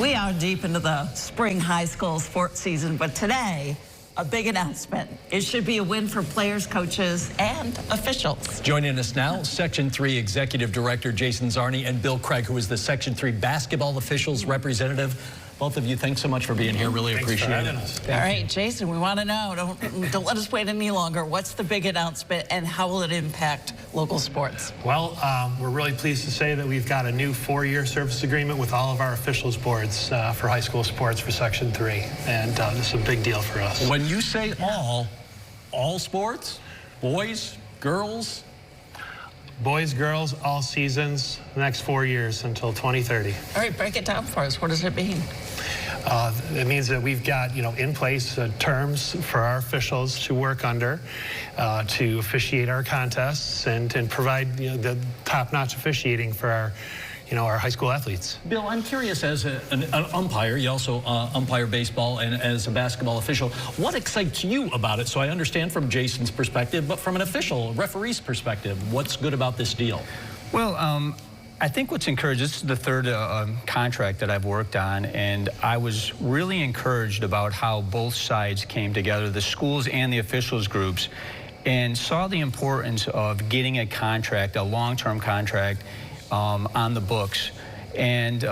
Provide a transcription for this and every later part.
We are deep into the spring high school sports season, but today, a big announcement. It should be a win for players, coaches, and officials. Joining us now, Section 3 Executive Director Jason Czarny and Bill Cregg, who is the Section 3 basketball officials representative. Both of you, thanks so much for being here. Really appreciate it. All right, Jason, we want to know, don't let us wait any longer. What's the big announcement and how will it impact local sports? Well, we're really pleased to say that we've got a new 4-year service agreement with all of our officials boards for high school sports for Section 3. And this is a big deal for us. When you say all sports, boys, girls? Boys, girls, all seasons, the next 4 years until 2030. All right, break it down for us. What does it mean? It means that we've got, in place terms for our officials to work under to officiate our contests and provide the top-notch officiating for our high school athletes. Bill, I'm curious, as an umpire, you also umpire baseball, and as a basketball official, what excites you about it? So I understand from Jason's perspective, but from an official, referee's perspective, what's good about this deal? Well, I think what's encouraged, this is the third contract that I've worked on, and I was really encouraged about how both sides came together, the schools and the officials groups, and saw the importance of getting a contract, a long-term contract, on the books. And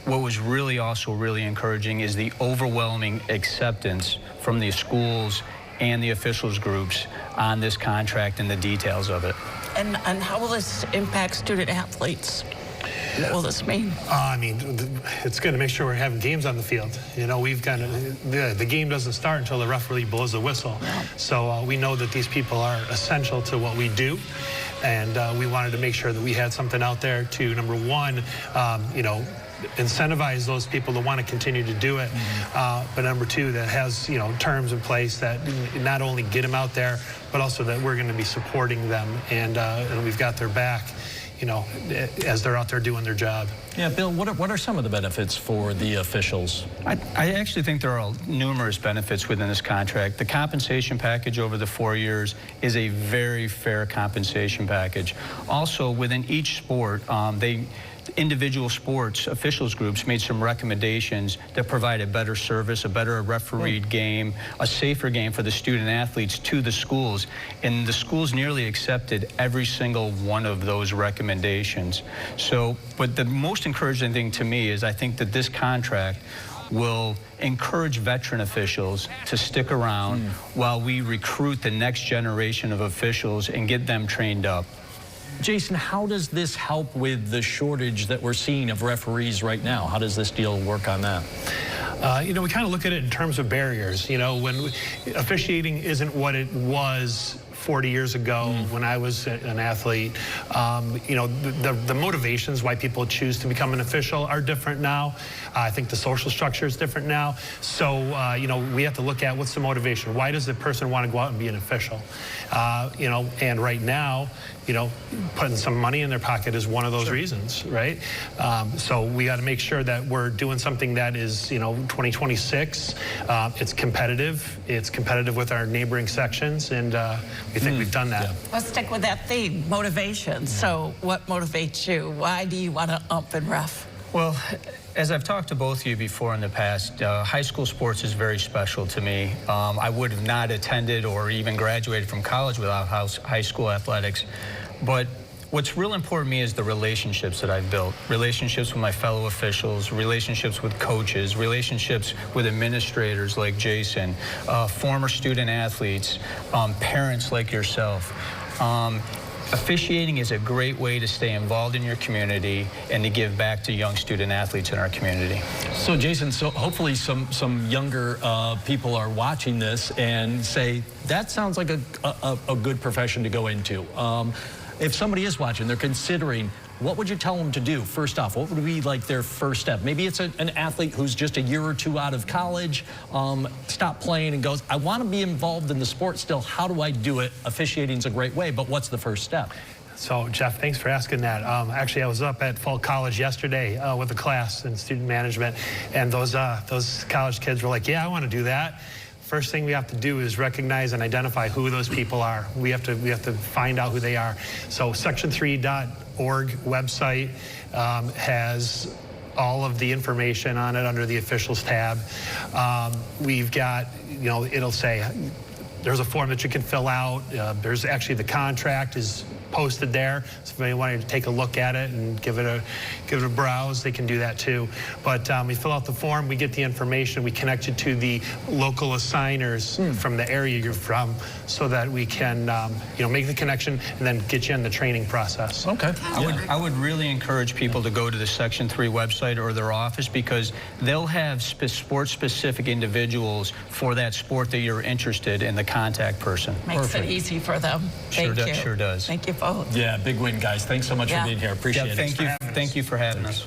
what was really also really encouraging is the overwhelming acceptance from the schools and the officials groups on this contract and the details of it. And how will this impact student athletes? What will this mean? I mean, it's going to make sure we're having games on the field. We've got the game doesn't start until the referee blows the whistle. Yeah. So we know that these people are essential to what we do. And we wanted to make sure that we had something out there to, number one, incentivize those people to want to continue to do it. But number two, that has, terms in place that not only get them out there, but also that we're going to be supporting them and we've got their back, as they're out there doing their job. Yeah, Bill, what are some of the benefits for the officials? I actually think there are numerous benefits within this contract. The compensation package over the 4 years is a very fair compensation package. Also, within each sport, individual sports officials groups made some recommendations that provide a better service, a better refereed game, a safer game for the student athletes to the schools. And the schools nearly accepted every single one of those recommendations. So, but the most encouraging thing to me is I think that this contract will encourage veteran officials to stick around while we recruit the next generation of officials and get them trained up. Jason, how does this help with the shortage that we're seeing of referees right now? How does this deal work on that? We kind of look at it in terms of barriers. When officiating isn't what it was 40 years ago when I was an athlete, the motivations why people choose to become an official are different now. I think the social structure is different now. So, we have to look at what's the motivation. Why does the person want to go out and be an official? And right now, putting some money in their pocket is one of those reasons, right? So we got to make sure that we're doing something that is, 2026. It's competitive. It's competitive with our neighboring sections, and we think we've done that. Yeah. Let's stick with that theme, motivation. So what motivates you? Why do you want to ump and ref? Well, as I've talked to both of you before in the past, high school sports is very special to me. I would have not attended or even graduated from college without high school athletics. But what's real important to me is the relationships that I've built. Relationships with my fellow officials, relationships with coaches, relationships with administrators like Jason, former student athletes, parents like yourself. Officiating is a great way to stay involved in your community and to give back to young student athletes in our community. So, Jason, hopefully some younger people are watching this and say, that sounds like a good profession to go into. If somebody is watching, they're considering, what would you tell them to do? First off, what would be like their first step? Maybe it's an athlete who's just a year or two out of college, stopped playing and goes, I want to be involved in the sport still. How do I do it? Officiating's a great way, but what's the first step? So, Jeff, thanks for asking that. Actually, I was up at Fall College yesterday with a class in student management, and those college kids were like, yeah, I want to do that. First thing we have to do is recognize and identify who those people are. We have to find out who they are. So section3.org website has all of the information on it under the officials tab. We've got, it'll say, there's a form that you can fill out. There's actually the contract is posted there. So if anybody wanted to take a look at it and give it a browse, they can do that too. But we fill out the form, we get the information, we connect you to the local assigners from the area you're from, so that we can make the connection and then get you in the training process. Okay. I would really encourage people to go to the Section 3 website or their office, because they'll have sport-specific individuals for that sport that you're interested in, the contact person. Makes it easy for them. Thank you. Sure does. Thank you both. Yeah, big win, guys. Thanks so much for being here. Appreciate it. Thank you for having us.